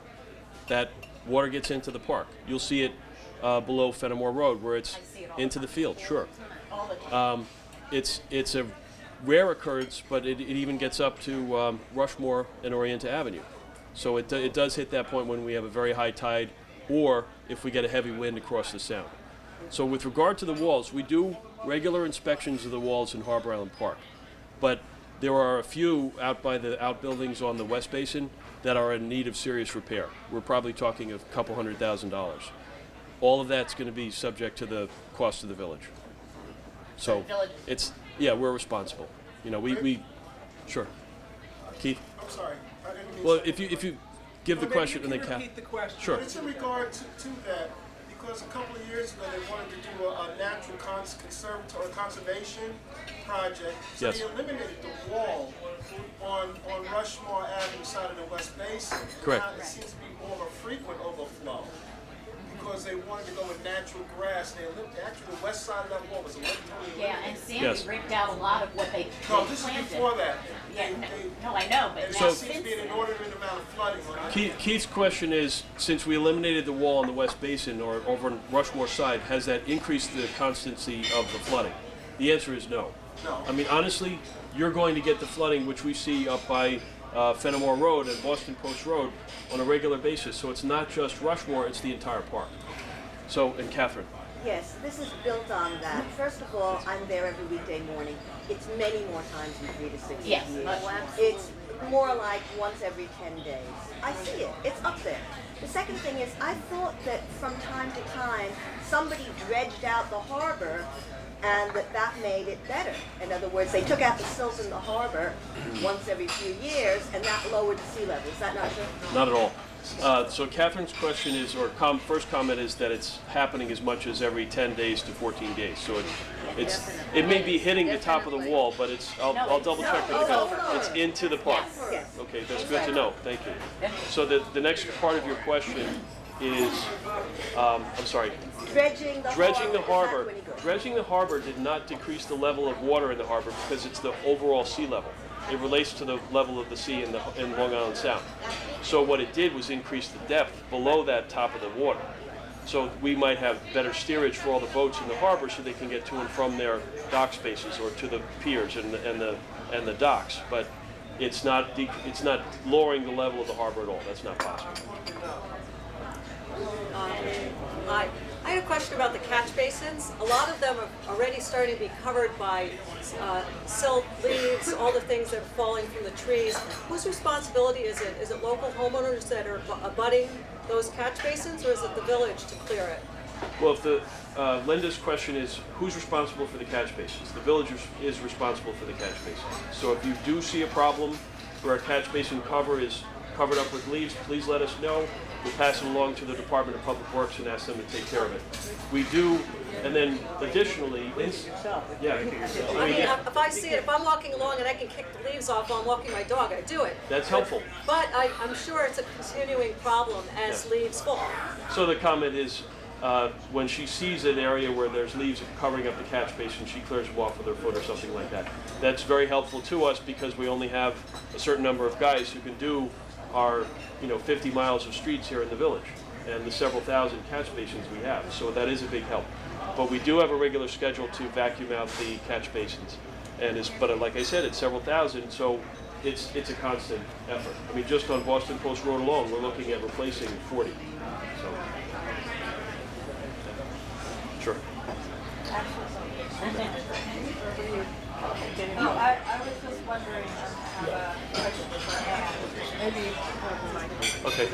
that water gets into the park. You'll see it below Fenimore Road, where it's into the field. Sure. It's a rare occurrence, but it even gets up to Rushmore and Orienta Avenue. So it does hit that point when we have a very high tide, or if we get a heavy wind across the sound. So with regard to the walls, we do regular inspections of the walls in Harbor Island Park. But There are a few out by the outbuildings on the West Basin that are in need of serious repair. We're probably talking a couple $100,000. All of that's going to be subject to the cost of the village. So it's, yeah, we're responsible. You know, we sure. Keith? I'm sorry. I didn't mean Well, to- if you give the question and then repeat the question. Sure. It's in regard to that, because a couple of years ago they wanted to do a natural conservation project. So Yes. they eliminated the wall on Rushmore Avenue side of the West Basin. Correct. Now it seems to be more of a frequent overflow because they wanted to go with natural grass. Actually, the west side of that wall was totally Yeah, and eliminated. Sandy Yes. ripped out a lot of what they No, this is planted. before that. Yeah, no, I know, but And now there since seems to be an then. inordinate amount of flooding on it. Keith's question is, since we eliminated the wall on the West Basin or over on Rushmore side, has that increased the constancy of the flooding? The answer is no. No. I mean, honestly, you're going to get the flooding which we see up by Fenimore Road and Boston Post Road on a regular basis. So it's not just Rushmore, it's the entire park. So, and Catherine. Yes, this is built on that. First of all, I'm there every weekday morning. It's many more times in 3 to 6 Yes, years. much. It's more like once every 10 days. I see it. It's up there. The second thing is, I thought that from time to time, somebody dredged out the harbor and that made it better. In other words, they took out the silt in the harbor once every few years, and that lowered the sea level. Is that not true? Not at all. So Catherine's question is, or first comment is that it's happening as much as every 10 days to 14 days. So it may be hitting the top of the wall, but I'll double check with you. It's into the park. Yes. Okay, that's good to know. Thank you. So the next part of your question is, I'm sorry, Dredging the dredging the harbor. Is that any good? Dredging the harbor did not decrease the level of water in the harbor because it's the overall sea level. It relates to the level of the sea in Long Island Sound. So what it did was increase the depth below that top of the water. So we might have better steerage for all the boats in the harbor so they can get to and from their dock spaces or to the piers and the docks. But it's not lowering the level of the harbor at all. That's not possible. I had a question about the catch basins. A lot of them are already starting to be covered by silt, leaves, all the things that are falling from the trees. Whose responsibility is it? Is it local homeowners that are abutting those catch basins, or is it the village to clear it? Well, if the Linda's question is who's responsible for the catch basins, the village is responsible for the catch basins. So if you do see a problem where a catch basin cover is covered up with leaves, please let us know. We'll pass it along to the Department of Public Works and ask them to take care of it. We do, and then additionally, yeah, I mean, if I see it, if I'm walking along and I can kick the leaves off while I'm walking my dog, I do it. that's helpful. But I'm sure it's a continuing problem as Yeah. leaves fall. So the comment is, when she sees an area where there's leaves covering up the catch basin, she clears them off with her foot or something like that. That's very helpful to us because we only have a certain number of guys who can do our 50 miles of streets here in the village and the several thousand catch basins we have. So that is a big help. But we do have a regular schedule to vacuum out the catch basins. But like I said, it's several thousand, so it's a constant effort. I mean, just on Boston Post Road alone, we're looking at replacing 40. So. Sure. I was just wondering, I have a question for Anne. Maybe Okay.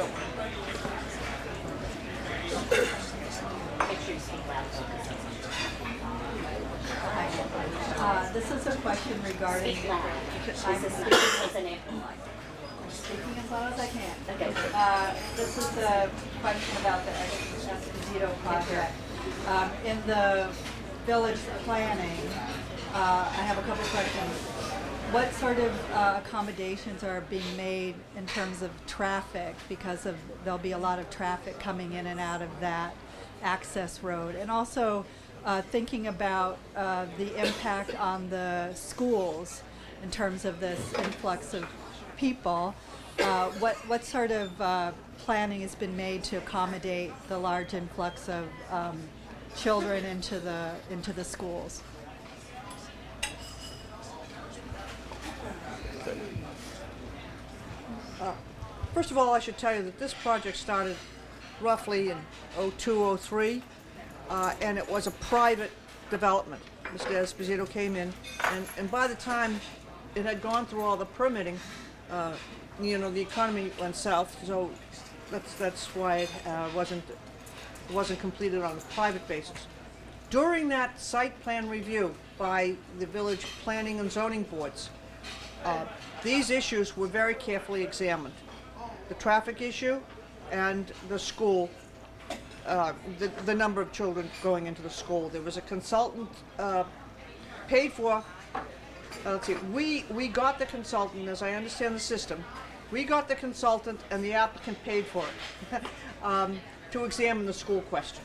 this is a question regarding. I'm speaking as loud as I can. Okay. This is a question about the Esposito project. In the village planning, I have a couple questions. What sort of accommodations are being made in terms of traffic, because there'll be a lot of traffic coming in and out of that access road, and also thinking about the impact on the schools in terms of this influx of people. What sort of planning has been made to accommodate the large influx of children into the schools? First of all, I should tell you that this project started roughly in 02, 03, and it was a private development. Mr. Esposito came in, and by the time it had gone through all the permitting, the economy went south, so that's why it wasn't completed on a private basis. During that site plan review by the village planning and zoning boards, these issues were very carefully examined. The traffic issue and the school, the number of children going into the school. There was a consultant paid for. Let's see, we got the consultant, as I understand the system. We got the consultant and the applicant paid for it to examine the school question.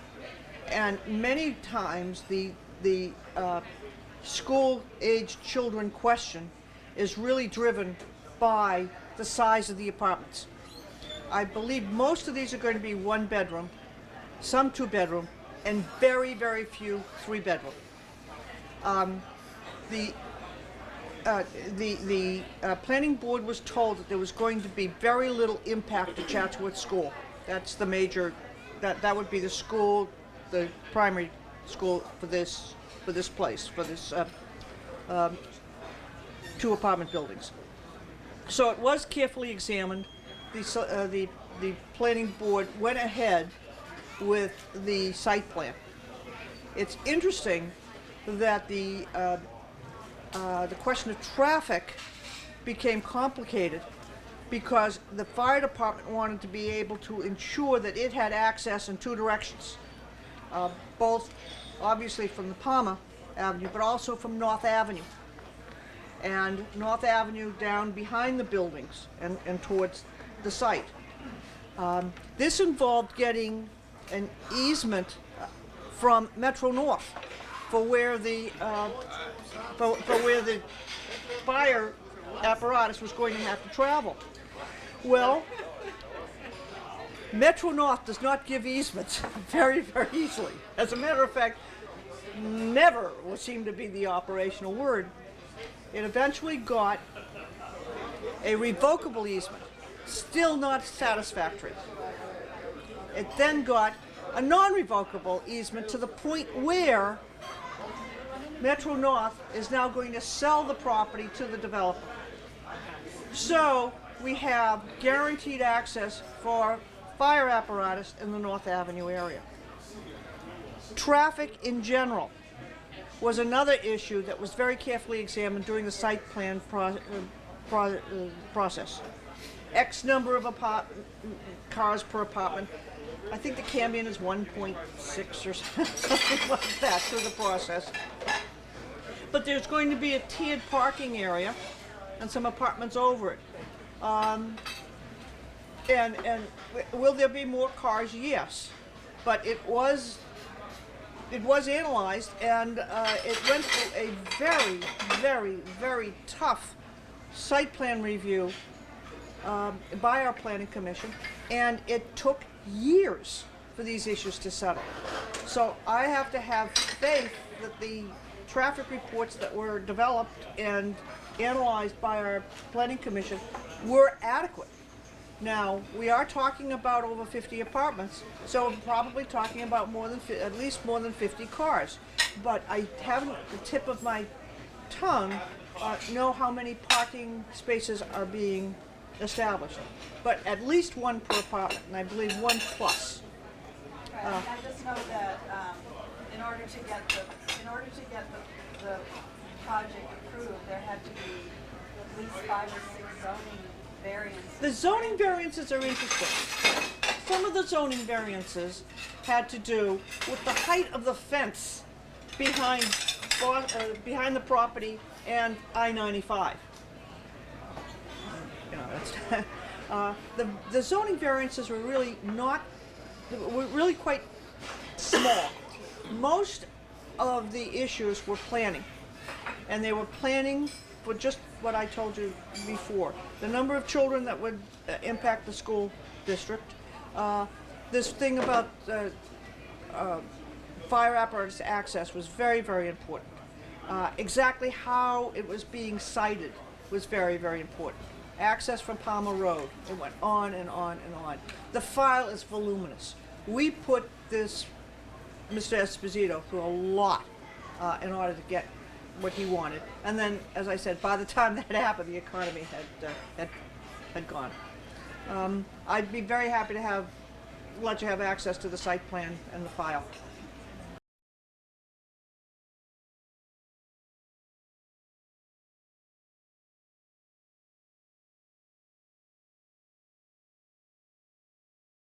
And many times the school-aged children question is really driven by the size of the apartments. I believe most of these are going to be 1 bedroom, some 2 bedroom, and very, very few 3 bedroom. The planning board was told that there was going to be very little impact to Chatsworth School. That's the major, that would be the school, the primary school for this place, for this 2 apartment buildings. So it was carefully examined. The planning board went ahead with the site plan. It's interesting that the question of traffic became complicated because the fire department wanted to be able to ensure that it had access in 2 directions, both obviously from the Palmer Avenue, but also from North Avenue. And North Avenue down behind the buildings and towards the site. This involved getting an easement from Metro North for where the fire apparatus was going to have to travel. Well, Metro North does not give easements very, very easily. As a matter of fact, never will seem to be the operational word. It eventually got a revocable easement, still not satisfactory. It then got a non-revocable easement to the point where Metro North is now going to sell the property to the developer. So we have guaranteed access for fire apparatus in the North Avenue area. Traffic in general was another issue that was very carefully examined during the site plan process. X number of cars per apartment. I think the Cambion is 1.6 or something like that through the process. But there's going to be a tiered parking area and some apartments over it. And will there be more cars? Yes. But it was analyzed, and it went through a very, very, very tough site plan review by our planning commission, and it took years for these issues to settle. So I have to have faith that the traffic reports that were developed and analyzed by our planning commission were adequate. Now, we are talking about over 50 apartments, so we're probably talking about at least more than 50 cars. But I haven't, at the tip of my tongue, know how many parking spaces are being established. But at least 1 per apartment, and I believe 1 plus. I just know that in order to get the project approved, there had to be at least 5 or 6 zoning variances. The zoning variances are interesting. Some of the zoning variances had to do with the height of the fence behind the property and I-95. You know, that's the zoning variances were really quite small. Most of the issues were planning, and they were planning for just what I told you before. The number of children that would impact the school district. This thing about fire apparatus access was very, very important. Exactly how it was being sited was very, very important. Access from Palmer Road. It went on and on and on. The file is voluminous. We put this, Mr. Esposito, through a lot in order to get what he wanted. And then, as I said, by the time that happened, the economy had gone. I'd be very happy to let you have access to the site plan and the file.